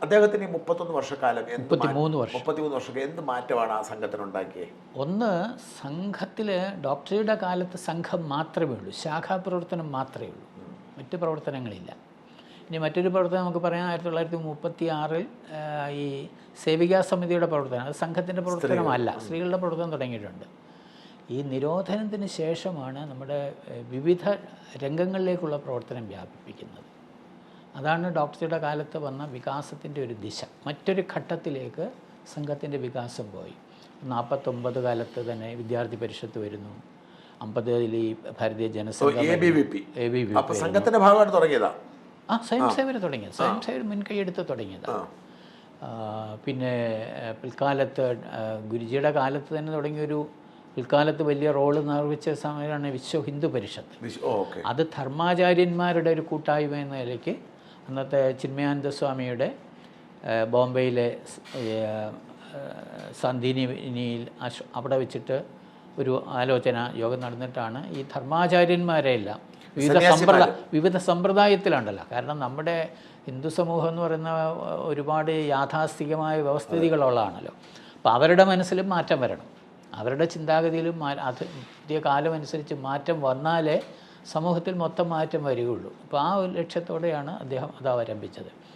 അദ്ദേഹത്തിന് ഈ 31 വർഷക്കാലം 33 വർഷം എന്ത് മാറ്റമാണ് ആ സംഘത്തിനുണ്ടാക്കിയത്? ഒന്ന്, സംഘത്തിൽ ഡോക്ടറുടെ കാലത്ത് സംഘം മാത്രമേ ഉള്ളൂ, ശാഖാപ്രവർത്തനം മാത്രമേ ഉള്ളൂ, മറ്റ് പ്രവർത്തനങ്ങളില്ല. ഇനി മറ്റൊരു പ്രവർത്തനം നമുക്ക് പറയാം, 1936 ഈ സേവികാ സമിതിയുടെ പ്രവർത്തനം, അത് സംഘത്തിൻ്റെ പ്രവർത്തനമല്ല, സ്ത്രീകളുടെ പ്രവർത്തനം തുടങ്ങിയിട്ടുണ്ട്. ഈ നിരോധനത്തിന് ശേഷമാണ് നമ്മുടെ വിവിധ രംഗങ്ങളിലേക്കുള്ള പ്രവർത്തനം വ്യാപിപ്പിക്കുന്നത്. അതാണ് ഡോക്ടറുടെ കാലത്ത് വന്ന വികാസത്തിൻ്റെ ഒരു ദിശ. മറ്റൊരു ഘട്ടത്തിലേക്ക് സംഘത്തിൻ്റെ വികാസം പോയി. 49 കാലത്ത് തന്നെ വിദ്യാർത്ഥി പരിഷത്ത് വരുന്നു, 50-ൽ ഈ ഭാരതീയ ജനസംഘം, അപ്പോൾ സംഘത്തിൻ്റെ ഭാഗമായിട്ട് തുടങ്ങിയതാണ്. സ്വയം സേവനം തുടങ്ങിയത്, സ്വയം സേവനം മുൻകൈയെടുത്ത് തുടങ്ങിയതാണ്. പിന്നെ പിൽക്കാലത്ത് ഗുരുജിയുടെ കാലത്ത് തന്നെ തുടങ്ങിയൊരു, പിൽക്കാലത്ത് വലിയ റോള് നിർവഹിച്ച സമയമാണ് വിശ്വ ഹിന്ദു പരിഷത്ത്. അത് ധർമാചാര്യന്മാരുടെ ഒരു കൂട്ടായ്മ എന്ന നിലയ്ക്ക് അന്നത്തെ ചിന്മയാനന്ദ സ്വാമിയുടെ ബോംബെയിലെ സന്ധിനിയിൽ അവിടെ വെച്ചിട്ട് ഒരു ആലോചന യോഗം നടന്നിട്ടാണ് ഈ ധർമാചാര്യന്മാരെയെല്ലാം വിവിധ സമ്പ്രദായത്തിലുണ്ടല്ലോ. കാരണം നമ്മുടെ ഹിന്ദു സമൂഹം എന്ന് പറയുന്ന ഒരുപാട് യാഥാസ്ഥികമായ വ്യവസ്ഥിതികളുള്ളതാണല്ലോ. അപ്പോൾ അവരുടെ മനസ്സിലും മാറ്റം വരണം, അവരുടെ ചിന്താഗതിയിലും അത് പുതിയ കാലമനുസരിച്ച് മാറ്റം വന്നാലേ സമൂഹത്തിൽ മൊത്തം മാറ്റം വരികയുള്ളൂ. അപ്പോൾ ആ ഒരു ലക്ഷ്യത്തോടെയാണ് അദ്ദേഹം അത് അവലംബിച്ചത്.